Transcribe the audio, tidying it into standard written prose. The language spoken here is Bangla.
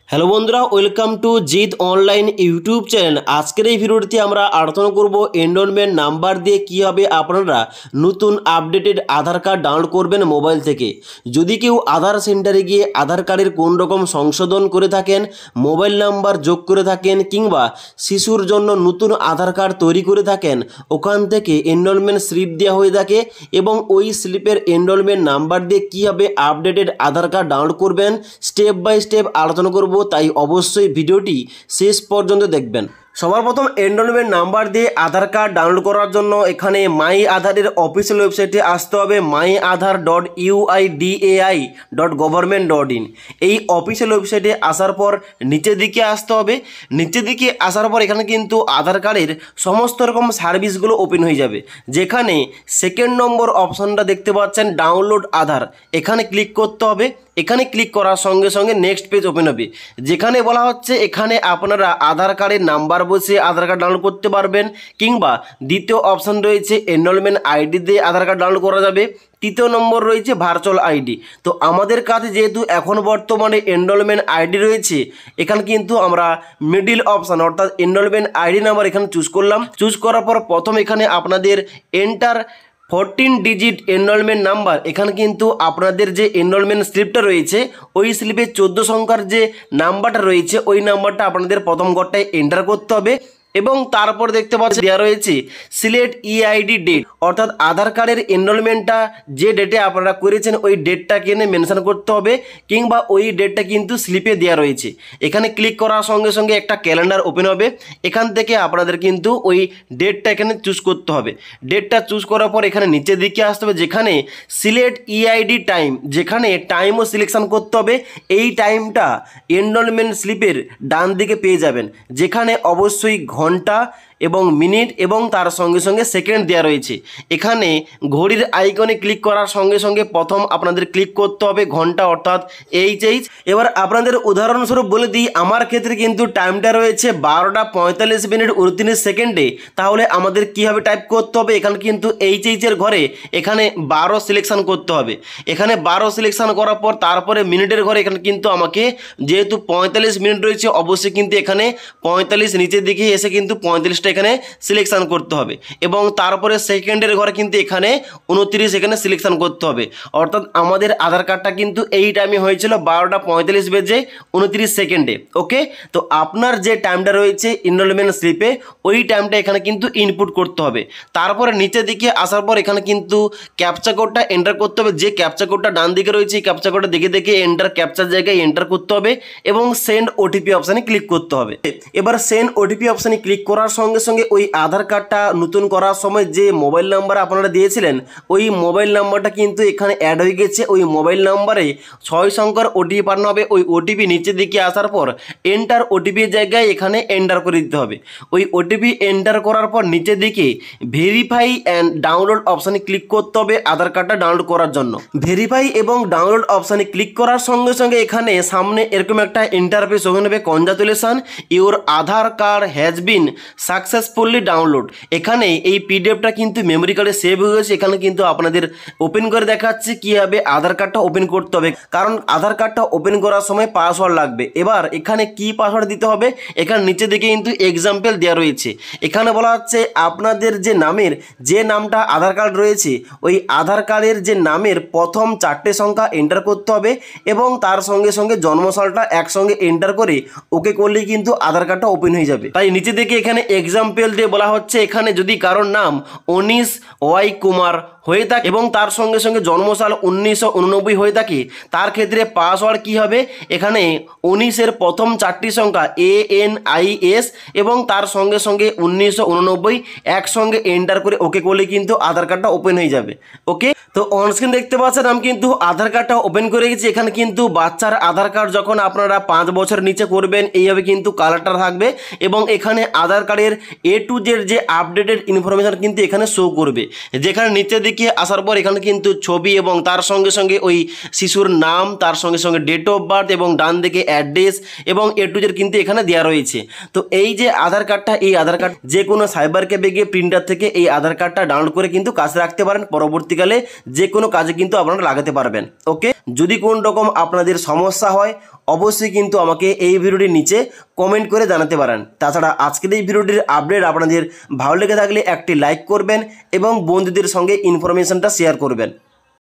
হ্যালো বন্ধুরা, ওয়েলকাম টু জিত অনলাইন ইউটিউব চ্যানেল। আজকের এই ভিডিওটিতে আমরা আলোচনা করব এনরোলমেন্ট নাম্বার দিয়ে কীভাবে আপনারা নতুন আপডেটেড আধার কার্ড ডাউনলোড করবেন মোবাইল থেকে। যদি কেউ আধার সেন্টারে গিয়ে আধার কার্ডের কোন রকম সংশোধন করে থাকেন, মোবাইল নাম্বার যোগ করে থাকেন, কিংবা শিশুর জন্য নতুন আধার কার্ড তৈরি করে থাকেন, ওখান থেকে এনরোলমেন্ট স্লিপ দেওয়া হয়ে থাকে এবং ওই স্লিপের এনরোলমেন্ট নাম্বার দিয়ে কীভাবে আপডেটেড আধার কার্ড ডাউনলোড করবেন স্টেপ বাই স্টেপ আলোচনা করব। তাই অবশ্যই ভিডিওটি শেষ পর্যন্ত দেখবেন। সবার প্রথম এনরোলমেন্ট নাম্বার দিয়ে আধার কার্ড ডাউনলোড করার জন্য এখানে মাই আধারের অফিসিয়াল ওয়েবসাইটে আসতে হবে myaadhar.uidi.government.in। এই অফিসিয়াল ওয়েবসাইটে আসার পর নিচের দিকে আসতে হবে। নিচের দিকে আসার পর এখানে কিন্তু আধার কার্ডের সমস্ত রকম সার্ভিসগুলো ওপেন হয়ে যাবে, যেখানে সেকেন্ড নম্বর অপশানটা দেখতে পাচ্ছেন ডাউনলোড আধার, এখানে ক্লিক করতে হবে। এখানে ক্লিক করার সঙ্গে সঙ্গে নেক্সট পেজ ওপেন হবে, যেখানে বলা হচ্ছে এখানে আপনারা আধার কার্ডের নাম্বার বসে আধার কার্ড ডাউনলোড করতে পারবেন, কিংবা দ্বিতীয় অপশান রয়েছে এনরোলমেন্ট আইডি দিয়ে আধার কার্ড ডাউনলোড করা যাবে, তৃতীয় নম্বর রয়েছে ভার্চুয়াল আইডি। তো আমাদের কাছে যেহেতু এখন বর্তমানে এনরোলমেন্ট আইডি রয়েছে, এখানে কিন্তু আমরা মিডিল অপশান অর্থাৎ এনরোলমেন্ট আইডি নাম্বার এখানে চুজ করলাম। চুজ করার পর প্রথম এখানে আপনাদের এন্টার 14 ডিজিট এনরোলমেন্ট নাম্বার, এখানে কিন্তু আপনাদের যে এনরোলমেন্ট স্লিপটা রয়েছে ওই স্লিপে 14 সংখ্যার যে নাম্বারটা রয়েছে ওই নাম্বারটা আপনাদের প্রথম ঘরটায় এন্টার করতে হবে। এবং তারপর দেখতে পাচ্ছি দেওয়া রয়েছে সিলেক্ট ইআইডি ডেট, অর্থাৎ আধার কার্ডের এনরোলমেন্টটা যে ডেটে আপনারা করেছেন ওই ডেটটাকে মেনশন করতে হবে, কিংবা ওই ডেটটা কিন্তু স্লিপে দেওয়া রয়েছে। এখানে ক্লিক করার সঙ্গে সঙ্গে একটা ক্যালেন্ডার ওপেন হবে, এখান থেকে আপনাদের কিন্তু ওই ডেটটা এখানে চুজ করতে হবে। ডেটটা চুজ করার পর এখানে নিচের দিকে আসতে হবে, যেখানে সিলেক্ট ইআইডি টাইম, যেখানে টাইমও সিলেকশন করতে হবে। এই টাইমটা এনরোলমেন্ট স্লিপের ডান দিকে পেয়ে যাবেন, যেখানে অবশ্যই ঘন্টা এবং মিনিট এবং তার সঙ্গে সঙ্গে সেকেন্ড দেওয়া রয়েছে। এখানে ঘড়ির আইকনে ক্লিক করার সঙ্গে সঙ্গে প্রথম আপনাদের ক্লিক করতে হবে ঘন্টা অর্থাৎ এইচএইচ। এবার আপনাদের উদাহরণস্বরূপ বলে দিই, আমার ক্ষেত্রে কিন্তু টাইমটা রয়েছে 12:45 তাহলে আমাদের কীভাবে টাইপ করতে হবে, এখানে কিন্তু এইচএইচের ঘরে এখানে 12 সিলেকশন করতে হবে। এখানে 12 সিলেকশন করার পর তারপরে মিনিটের ঘরে এখানে কিন্তু আমাকে যেহেতু 45 মিনিট রয়েছে অবশ্যই কিন্তু এখানে 45 নিচের দিকে এসে কিন্তু 45টা এখানে সিলেকশন করতে হবে। এবং তারপরে সেকেন্ডের ঘরে কিন্তু এখানে 29 এখানে সিলেকশন করতে হবে। অর্থাৎ আমাদের আধার কার্ডটা কিন্তু এই টাইমে হয়েছিল 12:45 ওকে। তো আপনার যে টাইমটা রয়েছে এনরোলমেন্ট স্লিপে ওই টাইমটা এখানে কিন্তু ইনপুট করতে হবে। তারপরে নিচের দিকে আসার পর এখানে কিন্তু ক্যাপচা কোডটা এন্টার করতে হবে। যে ক্যাপচা কোডটা ডান দিকে রয়েছে এই ক্যাপচা কোডটা দেখে দেখে এন্টার ক্যাপচার জায়গায় এন্টার করতে হবে এবং সেন্ড ওটিপি অপশানে ক্লিক করতে হবে। এবার সেন্ড ওটিপি অপশানে ক্লিক করার সঙ্গে সঙ্গে ওই আধার কার্ডটা নতুন করার সময় যে মোবাইল নাম্বার আপনারা দিয়েছিলেন ওই মোবাইল নাম্বারটা কিন্তু এখানে অ্যাড হয়ে গেছে। ওই মোবাইল নাম্বারে 6 সংখ্যার ওটিপি পাঠানো হবে। ওই ওটিপি নিচের দিকে আসার পর এন্টার ওটিপির জায়গায় এখানে এন্টার করে দিতে হবে। ওই ওটিপি এন্টার করার পর নিচের দিকে ভেরিফাই অ্যান্ড ডাউনলোড অপশানে ক্লিক করতে হবে আধার কার্ডটা ডাউনলোড করার জন্য। ভেরিফাই এবং ডাউনলোড অপশানে ক্লিক করার সঙ্গে সঙ্গে এখানে সামনে এরকম একটা ইন্টারফেস ওপেন হবে, congratulation your Aadhaar card has been successfully download. এখানে এই পিডিএফটা কিন্তু মেমোরি কার্ডে সেভ হয়ে গেছে। এখানে কিন্তু আপনাদের ওপেন করে দেখাচ্ছে কীভাবে আধার কার্ডটা ওপেন করতে হবে, কারণ আধার কার্ডটা ওপেন করার সময় পাসওয়ার্ড লাগবে। এবার এখানে কি পাসওয়ার্ড দিতে হবে, এখানে নিচে দিকে কিন্তু এক্সাম্পল দেওয়া রয়েছে। এখানে বলা হচ্ছে আপনাদের যে নামের যে নামটা আধার কার্ড রয়েছে ওই আধার কার্ডের যে নামের প্রথম 4টে সংখ্যা এন্টার করতে হবে এবং তার সঙ্গে সঙ্গে জন্মসালটা একসঙ্গে এন্টার করে ওকে করলেই কিন্তু আধার কার্ডটা ওপেন হয়ে যাবে। তাই নিচে দিকে এখানে এক্সাম্পল দিয়ে বলা হচ্ছে এখানে যদি কারোর নাম অনিশ ওয়াই কুমার হয়ে থাকে এবং তার সঙ্গে সঙ্গে জন্মসাল 1989 হয়ে থাকে, তার ক্ষেত্রে পাসওয়ার্ড কী হবে, এখানে 19-এর প্রথম 4টি সংখ্যা ANIS এবং তার সঙ্গে সঙ্গে 1989 একসঙ্গে এন্টার করে ওকে করলে কিন্তু আধার কার্ডটা ওপেন হয়ে যাবে। ওকে, তো অনস্ক্রিন দেখতে পাচ্ছেন আমি কিন্তু আধার কার্ডটা ওপেন করে গেছি। এখানে কিন্তু বাচ্চার আধার কার্ড যখন আপনারা 5 বছর নিচে করবেন এইভাবে কিন্তু কালারটা থাকবে এবং এখানে আধার কার্ডের A to Z যে আপডেটেড ইনফরমেশান কিন্তু এখানে শো করবে। যেখানে নিচের দিকে আসার পর এখানে কিন্তু ছবি এবং তার সঙ্গে সঙ্গে ওই শিশুর নাম, তার সঙ্গে সঙ্গে ডেট অফ বার্থ এবং ডান দিকে অ্যাড্রেস এবং A to Z কিন্তু এখানে দেওয়া রয়েছে। তো এই যে আধার কার্ডটা, এই আধার কার্ড যে কোনো সাইবার ক্যাফে গিয়ে প্রিন্টার থেকে এই আধার কার্ডটা ডাউনলোড করে কিন্তু কাছে রাখতে পারেন। পরবর্তীকালে যে কোনো কাজে কিন্তু আপনারা লাগাতে পারবেন। ওকে, যদি কোন রকম আপনাদের সমস্যা হয় অবশ্যই কিন্তু আমাকে এই ভিডিওটির নিচে কমেন্ট করে জানাতে পারেন। তাছাড়া আজকের এই ভিডিওটির আপডেট আপনাদের ভালো লেগে থাকলে একটি লাইক করবেন এবং বন্ধুদের সঙ্গে ইনফরমেশনটা শেয়ার করবেন।